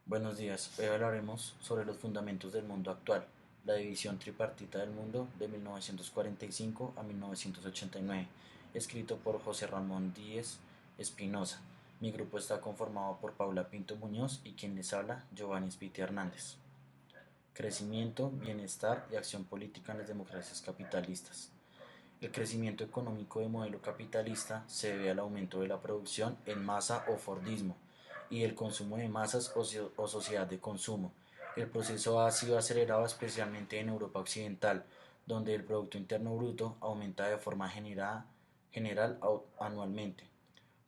Buenos días, hoy hablaremos sobre los fundamentos del mundo actual, la división tripartita del mundo de 1945 a 1989, escrito por José Ramón Díez Espinosa. Mi grupo está conformado por Paula Pinto Muñoz y quien les habla, Giovanni Spiti Hernández. Crecimiento, bienestar y acción política en las democracias capitalistas. El crecimiento económico de modelo capitalista se debe al aumento de la producción en masa o Fordismo y el consumo de masas o sociedad de consumo. El proceso ha sido acelerado especialmente en Europa Occidental, donde el Producto Interno Bruto aumenta de forma general anualmente.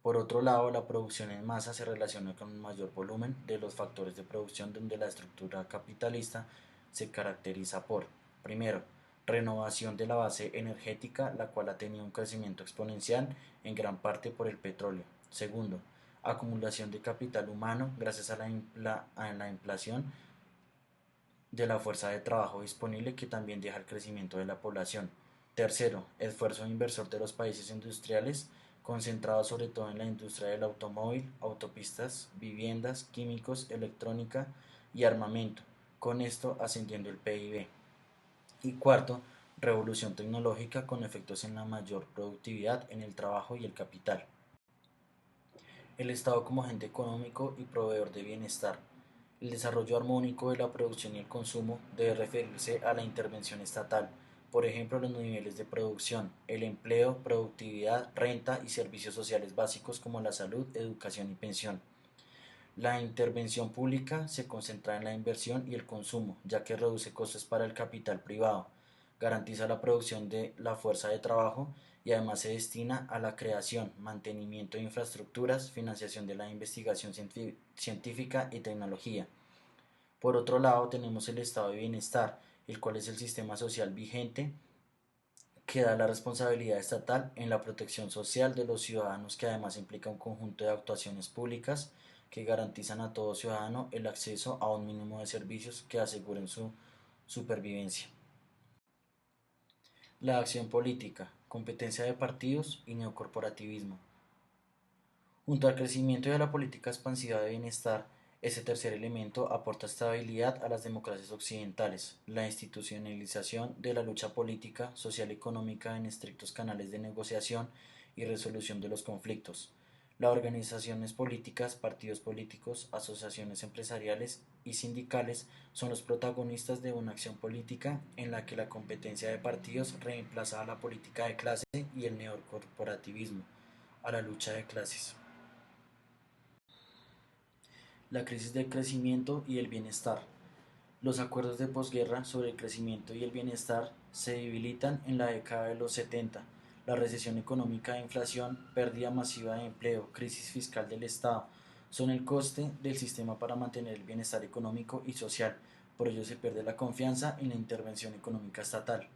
Por otro lado, la producción en masa se relaciona con un mayor volumen de los factores de producción donde la estructura capitalista se caracteriza por, primero, renovación de la base energética, la cual ha tenido un crecimiento exponencial en gran parte por el petróleo. Segundo, acumulación de capital humano gracias a la inflación de la fuerza de trabajo disponible que también deja el crecimiento de la población. Tercero, esfuerzo inversor de los países industriales, concentrado sobre todo en la industria del automóvil, autopistas, viviendas, químicos, electrónica y armamento, con esto ascendiendo el PIB. Y cuarto, revolución tecnológica con efectos en la mayor productividad en el trabajo y el capital. El Estado como agente económico y proveedor de bienestar. El desarrollo armónico de la producción y el consumo debe referirse a la intervención estatal, por ejemplo, los niveles de producción, el empleo, productividad, renta y servicios sociales básicos como la salud, educación y pensión. La intervención pública se concentra en la inversión y el consumo, ya que reduce costes para el capital privado, garantiza la producción de la fuerza de trabajo y además se destina a la creación, mantenimiento de infraestructuras, financiación de la investigación científica y tecnología. Por otro lado, tenemos el estado de bienestar, el cual es el sistema social vigente que da la responsabilidad estatal en la protección social de los ciudadanos, que además implica un conjunto de actuaciones públicas que garantizan a todo ciudadano el acceso a un mínimo de servicios que aseguren su supervivencia. La acción política, competencia de partidos y neocorporativismo. Junto al crecimiento de la política expansiva de bienestar, ese tercer elemento aporta estabilidad a las democracias occidentales, la institucionalización de la lucha política, social y económica en estrictos canales de negociación y resolución de los conflictos. Las organizaciones políticas, partidos políticos, asociaciones empresariales y sindicales son los protagonistas de una acción política en la que la competencia de partidos reemplaza a la política de clase y el neocorporativismo, a la lucha de clases. La crisis del crecimiento y el bienestar. Los acuerdos de posguerra sobre el crecimiento y el bienestar se debilitan en la década de los 70. La recesión económica e inflación, pérdida masiva de empleo, crisis fiscal del Estado, son el coste del sistema para mantener el bienestar económico y social. Por ello se pierde la confianza en la intervención económica estatal.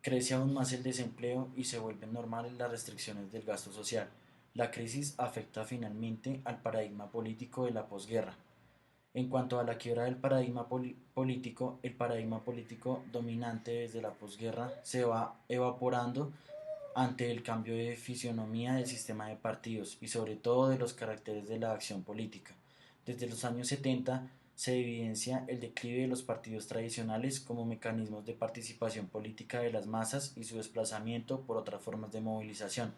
Crece aún más el desempleo y se vuelven normales las restricciones del gasto social. La crisis afecta finalmente al paradigma político de la posguerra. En cuanto a la quiebra del paradigma político, el paradigma político dominante desde la posguerra se va evaporando ante el cambio de fisionomía del sistema de partidos y sobre todo de los caracteres de la acción política. Desde los años 70 se evidencia el declive de los partidos tradicionales como mecanismos de participación política de las masas y su desplazamiento por otras formas de movilización.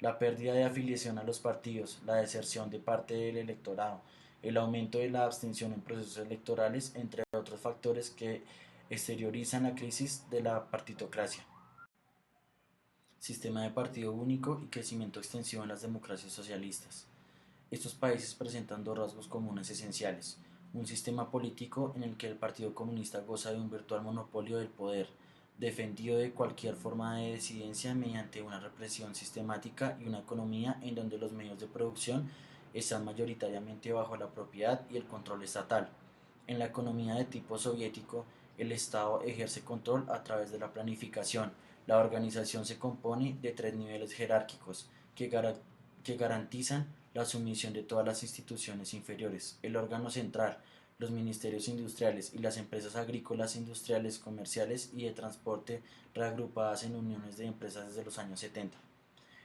La pérdida de afiliación a los partidos, la deserción de parte del electorado, el aumento de la abstención en procesos electorales, entre otros factores que exteriorizan la crisis de la partitocracia. Sistema de partido único y crecimiento extensivo en las democracias socialistas. Estos países presentan dos rasgos comunes esenciales: un sistema político en el que el Partido Comunista goza de un virtual monopolio del poder, defendido de cualquier forma de disidencia mediante una represión sistemática, y una economía en donde los medios de producción están mayoritariamente bajo la propiedad y el control estatal. En la economía de tipo soviético, el Estado ejerce control a través de la planificación. La organización se compone de tres niveles jerárquicos que garantizan la sumisión de todas las instituciones inferiores: el órgano central, los ministerios industriales y las empresas agrícolas, industriales, comerciales y de transporte, reagrupadas en uniones de empresas desde los años 70.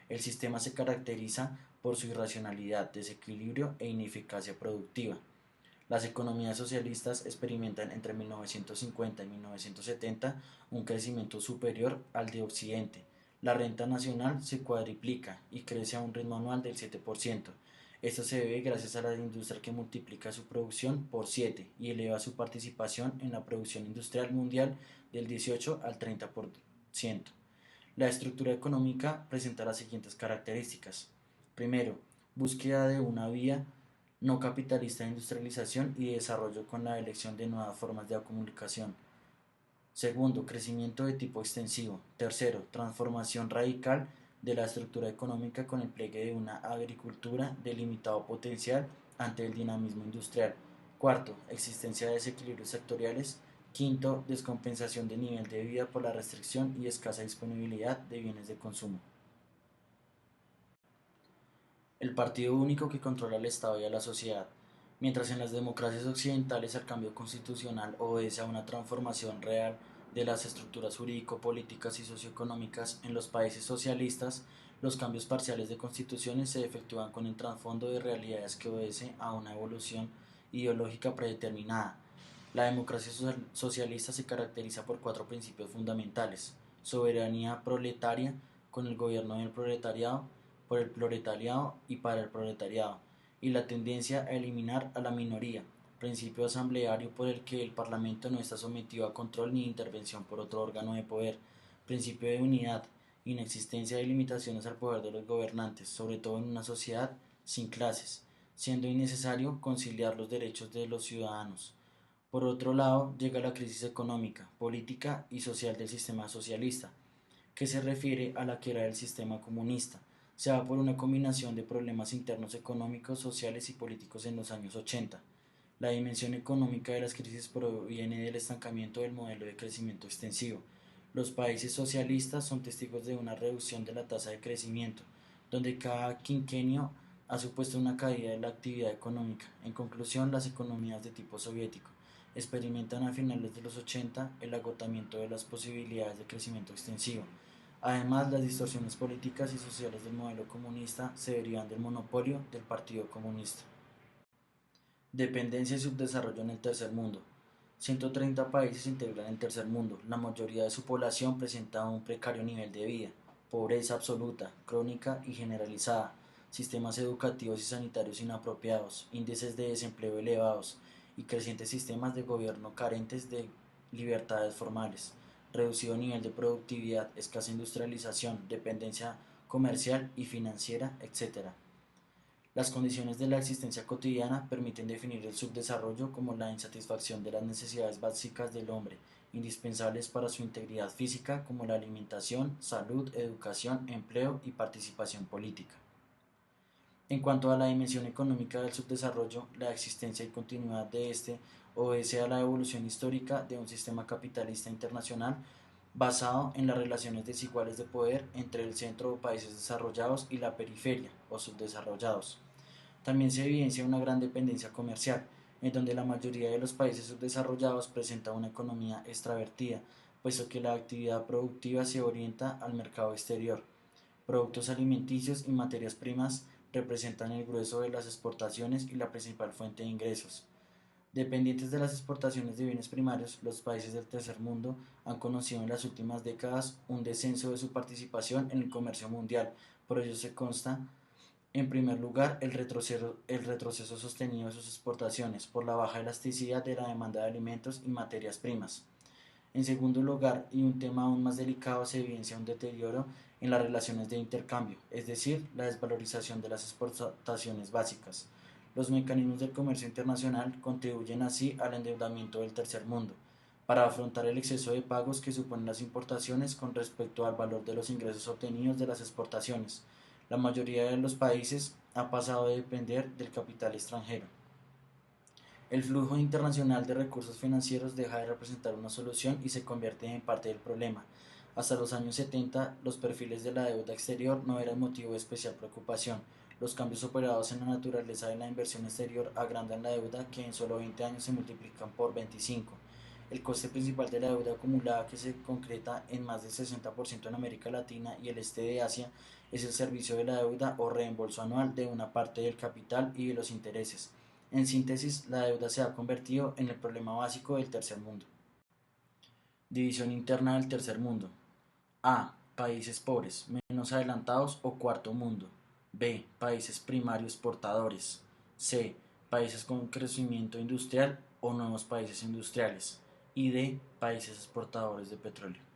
El sistema se caracteriza por su irracionalidad, desequilibrio e ineficacia productiva. Las economías socialistas experimentan entre 1950 y 1970 un crecimiento superior al de Occidente. La renta nacional se cuadriplica y crece a un ritmo anual del 7%. Esto se debe gracias a la industria que multiplica su producción por 7 y eleva su participación en la producción industrial mundial del 18 al 30%. La estructura económica presenta las siguientes características. Primero, búsqueda de una vía no capitalista de industrialización y desarrollo con la elección de nuevas formas de comunicación. Segundo, crecimiento de tipo extensivo. Tercero, transformación radical de la estructura económica con el pliegue de una agricultura de limitado potencial ante el dinamismo industrial. Cuarto, existencia de desequilibrios sectoriales. Quinto, descompensación de nivel de vida por la restricción y escasa disponibilidad de bienes de consumo. El partido único que controla el Estado y a la sociedad. Mientras en las democracias occidentales el cambio constitucional obedece a una transformación real de las estructuras jurídico-políticas y socioeconómicas, en los países socialistas los cambios parciales de constituciones se efectúan con el trasfondo de realidades que obedece a una evolución ideológica predeterminada. La democracia socialista se caracteriza por cuatro principios fundamentales: soberanía proletaria, con el gobierno del proletariado, por el proletariado y para el proletariado, y la tendencia a eliminar a la minoría, principio asambleario por el que el Parlamento no está sometido a control ni intervención por otro órgano de poder, principio de unidad, inexistencia de limitaciones al poder de los gobernantes, sobre todo en una sociedad sin clases, siendo innecesario conciliar los derechos de los ciudadanos. Por otro lado, llega la crisis económica, política y social del sistema socialista, que se refiere a la quiebra del sistema comunista. Se da por una combinación de problemas internos económicos, sociales y políticos en los años 80. La dimensión económica de las crisis proviene del estancamiento del modelo de crecimiento extensivo. Los países socialistas son testigos de una reducción de la tasa de crecimiento, donde cada quinquenio ha supuesto una caída de la actividad económica. En conclusión, las economías de tipo soviético experimentan a finales de los 80 el agotamiento de las posibilidades de crecimiento extensivo. Además, las distorsiones políticas y sociales del modelo comunista se derivan del monopolio del Partido Comunista. Dependencia y subdesarrollo en el tercer mundo. 130 países integran el tercer mundo. La mayoría de su población presenta un precario nivel de vida, pobreza absoluta, crónica y generalizada, sistemas educativos y sanitarios inapropiados, índices de desempleo elevados y crecientes sistemas de gobierno carentes de libertades formales, reducido nivel de productividad, escasa industrialización, dependencia comercial y financiera, etc. Las condiciones de la existencia cotidiana permiten definir el subdesarrollo como la insatisfacción de las necesidades básicas del hombre, indispensables para su integridad física, como la alimentación, salud, educación, empleo y participación política. En cuanto a la dimensión económica del subdesarrollo, la existencia y continuidad de este obedece a la evolución histórica de un sistema capitalista internacional basado en las relaciones desiguales de poder entre el centro o países desarrollados y la periferia o subdesarrollados. También se evidencia una gran dependencia comercial, en donde la mayoría de los países subdesarrollados presenta una economía extravertida, puesto que la actividad productiva se orienta al mercado exterior. Productos alimenticios y materias primas representan el grueso de las exportaciones y la principal fuente de ingresos. Dependientes de las exportaciones de bienes primarios, los países del tercer mundo han conocido en las últimas décadas un descenso de su participación en el comercio mundial. Por ello se consta, en primer lugar, el retroceso sostenido de sus exportaciones por la baja elasticidad de la demanda de alimentos y materias primas. En segundo lugar, y un tema aún más delicado, se evidencia un deterioro en las relaciones de intercambio, es decir, la desvalorización de las exportaciones básicas. Los mecanismos del comercio internacional contribuyen así al endeudamiento del tercer mundo, para afrontar el exceso de pagos que suponen las importaciones con respecto al valor de los ingresos obtenidos de las exportaciones. La mayoría de los países ha pasado a depender del capital extranjero. El flujo internacional de recursos financieros deja de representar una solución y se convierte en parte del problema. Hasta los años 70, los perfiles de la deuda exterior no eran motivo de especial preocupación. Los cambios operados en la naturaleza de la inversión exterior agrandan la deuda, que en solo 20 años se multiplican por 25. El coste principal de la deuda acumulada, que se concreta en más del 60% en América Latina y el este de Asia, es el servicio de la deuda o reembolso anual de una parte del capital y de los intereses. En síntesis, la deuda se ha convertido en el problema básico del tercer mundo. División interna del tercer mundo. A. Países pobres, menos adelantados o cuarto mundo. B. Países primarios exportadores. C. Países con crecimiento industrial o nuevos países industriales. Y D. Países exportadores de petróleo.